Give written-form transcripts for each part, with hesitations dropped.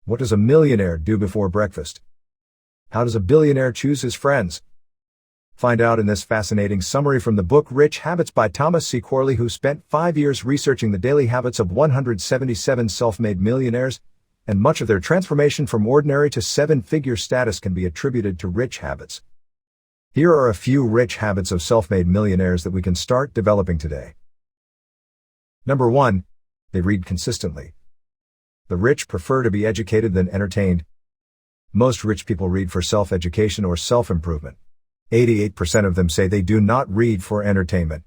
What does a millionaire do before breakfast? How does a billionaire choose his friends? Find out in this fascinating summary from the book Rich Habits by Thomas C. Corley, who spent 5 years researching the daily habits of 177 self-made millionaires, and much of their transformation from ordinary to seven-figure status can be attributed to rich habits. Here are a few rich habits of self-made millionaires that we can start developing today. Number 1. They read consistently. The rich prefer to be educated than entertained. Most rich people read for self-education or self-improvement. 88% of them say they do not read for entertainment.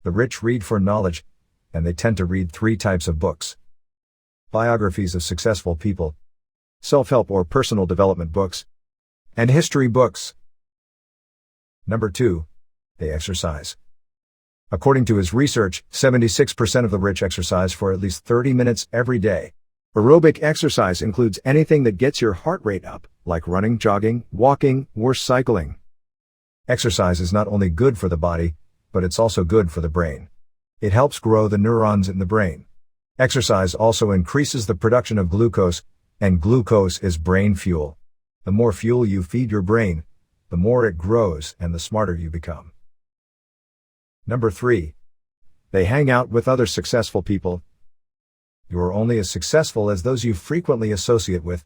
The rich read for knowledge, and they tend to read 3 types of books: biographies of successful people, self-help or personal development books, and history books. Number 2. They exercise. According to his research, 76% of the rich exercise for at least 30 minutes every day. Aerobic exercise includes anything that gets your heart rate up, like running, jogging, walking, or cycling. Exercise is not only good for the body, but it's also good for the brain. It helps grow the neurons in the brain. Exercise also increases the production of glucose, and glucose is brain fuel. The more fuel you feed your brain, the more it grows and the smarter you become. Number 3. They hang out with other successful people. You are only as successful as those you frequently associate with.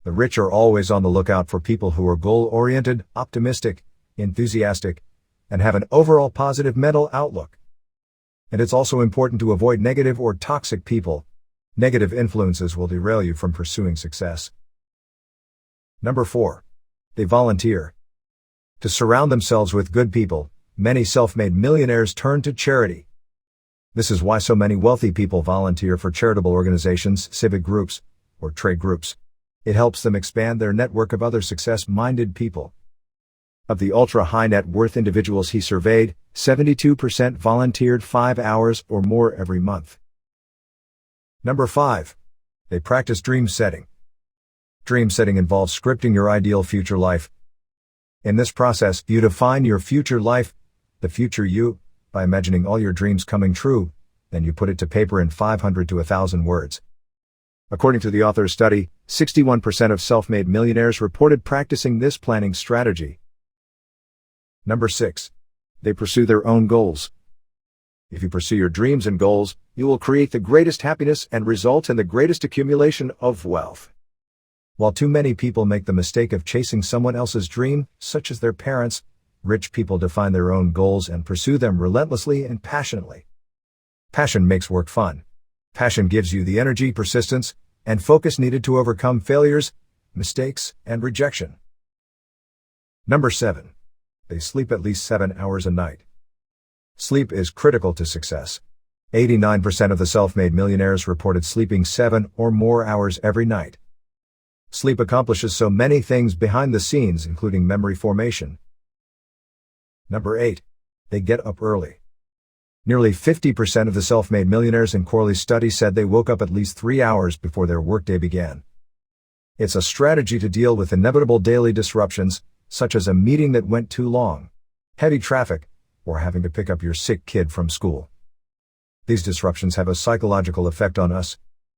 The rich are always on the lookout for people who are goal-oriented, optimistic, enthusiastic, and have an overall positive mental outlook. And it's also important to avoid negative or toxic people. Negative influences will derail you from pursuing success. Number 4. They volunteer. To surround themselves with good people, many self-made millionaires turn to charity. This is why so many wealthy people volunteer for charitable organizations, civic groups, or trade groups. It helps them expand their network of other success-minded people. Of the ultra-high net worth individuals he surveyed, 72% volunteered 5 hours or more every month. Number 5. They practice dream setting. Dream setting involves scripting your ideal future life. In this process, you define your future life, the future you, by imagining all your dreams coming true, then you put it to paper in 500 to 1,000 words. According to the author's study, 61% of self-made millionaires reported practicing this planning strategy. Number 6. They pursue their own goals. If you pursue your dreams and goals, you will create the greatest happiness and result in the greatest accumulation of wealth. While too many people make the mistake of chasing someone else's dream, such as their parents, rich people define their own goals and pursue them relentlessly and passionately. Passion makes work fun. Passion gives you the energy, persistence, and focus needed to overcome failures, mistakes, and rejection. Number 7. They sleep at least 7 hours a night. Sleep is critical to success. 89% of the self-made millionaires reported sleeping 7 or more hours every night. Sleep accomplishes so many things behind the scenes, including memory formation. Number 8. They get up early. Nearly 50% of the self-made millionaires in Corley's study said they woke up at least 3 hours before their workday began. It's a strategy to deal with inevitable daily disruptions, such as a meeting that went too long, heavy traffic, or having to pick up your sick kid from school. These disruptions have a psychological effect on us.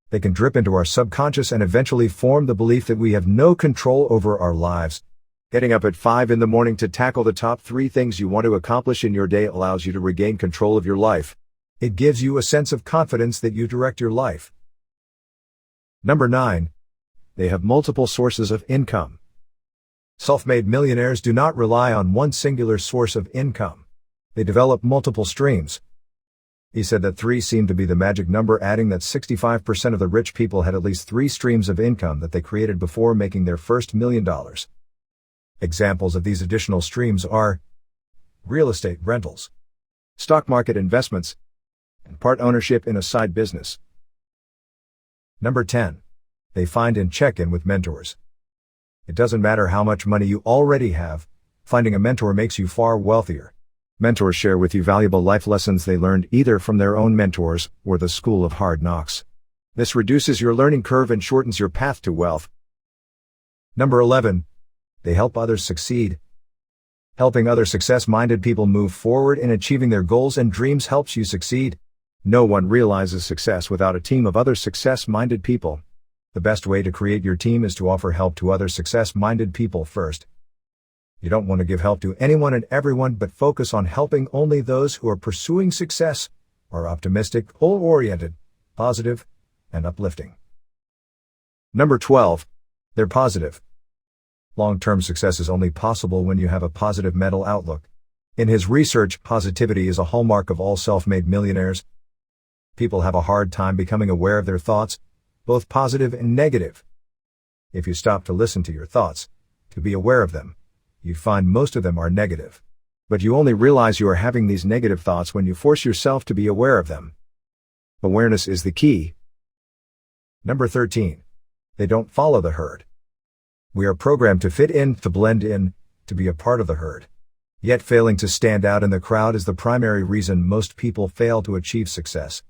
They can drip into our subconscious and eventually form the belief that we have no control over our lives. Getting up at 5 in the morning to tackle the top 3 things you want to accomplish in your day allows you to regain control of your life. It gives you a sense of confidence that you direct your life. Number 9. They have multiple sources of income. Self-made millionaires do not rely on one singular source of income. They develop multiple streams. He said that 3 seemed to be the magic number, adding that 65% of the rich people had at least 3 streams of income that they created before making their first $1 million. Examples of these additional streams are real estate rentals, stock market investments, and part ownership in a side business. Number 10. They find and check in with mentors. It doesn't matter how much money you already have, finding a mentor makes you far wealthier. Mentors share with you valuable life lessons they learned either from their own mentors or the school of hard knocks. This reduces your learning curve and shortens your path to wealth. Number 11. They help others succeed. Helping other success-minded people move forward in achieving their goals and dreams helps you succeed. No one realizes success without a team of other success-minded people. The best way to create your team is to offer help to other success-minded people first. You don't want to give help to anyone and everyone, but focus on helping only those who are pursuing success, are optimistic, goal-oriented, positive, and uplifting. Number 12. They're positive. Long-term success is only possible when you have a positive mental outlook. In his research, positivity is a hallmark of all self-made millionaires. People have a hard time becoming aware of their thoughts, both positive and negative. If you stop to listen to your thoughts, to be aware of them, you'd find most of them are negative. But you only realize you are having these negative thoughts when you force yourself to be aware of them. Awareness is the key. Number 13. They don't follow the herd. We are programmed to fit in, to blend in, to be a part of the herd. Yet failing to stand out in the crowd is the primary reason most people fail to achieve success.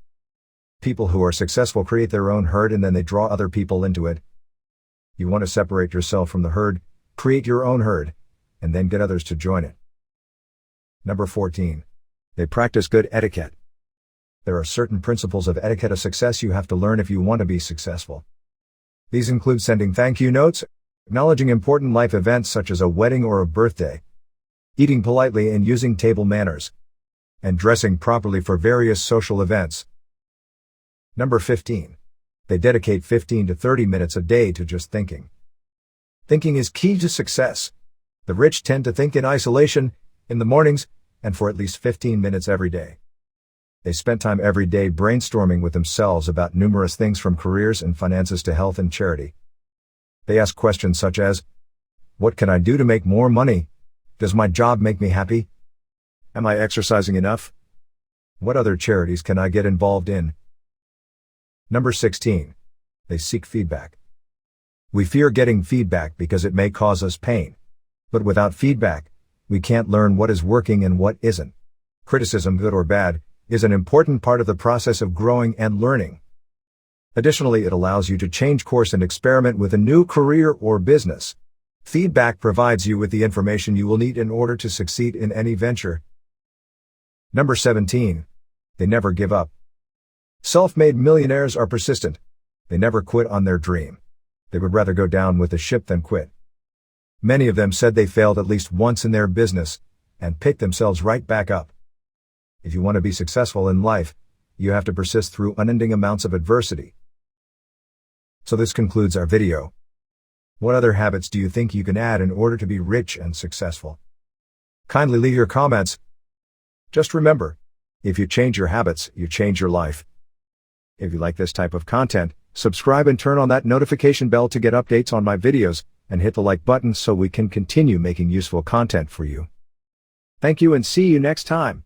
People who are successful create their own herd and then they draw other people into it. You want to separate yourself from the herd, create your own herd, and then get others to join it. Number 14. They practice good etiquette. There are certain principles of etiquette of success you have to learn if you want to be successful. These include sending thank you notes, acknowledging important life events such as a wedding or a birthday, eating politely and using table manners, and dressing properly for various social events. Number 15. They dedicate 15 to 30 minutes a day to just thinking. Thinking is key to success. The rich tend to think in isolation, in the mornings, and for at least 15 minutes every day. They spend time every day brainstorming with themselves about numerous things from careers and finances to health and charity. They ask questions such as, what can I do to make more money? Does my job make me happy? Am I exercising enough? What other charities can I get involved in? Number 16. They seek feedback. We fear getting feedback because it may cause us pain. But without feedback, we can't learn what is working and what isn't. Criticism, good or bad, is an important part of the process of growing and learning. Additionally, it allows you to change course and experiment with a new career or business. Feedback provides you with the information you will need in order to succeed in any venture. Number 17. They never give up. Self-made millionaires are persistent. They never quit on their dream. They would rather go down with the ship than quit. Many of them said they failed at least once in their business and picked themselves right back up. If you want to be successful in life, you have to persist through unending amounts of adversity. So this concludes our video. What other habits do you think you can add in order to be rich and successful? Kindly leave your comments. Just remember, if you change your habits, you change your life. If you like this type of content, subscribe and turn on that notification bell to get updates on my videos, and hit the like button so we can continue making useful content for you. Thank you and see you next time.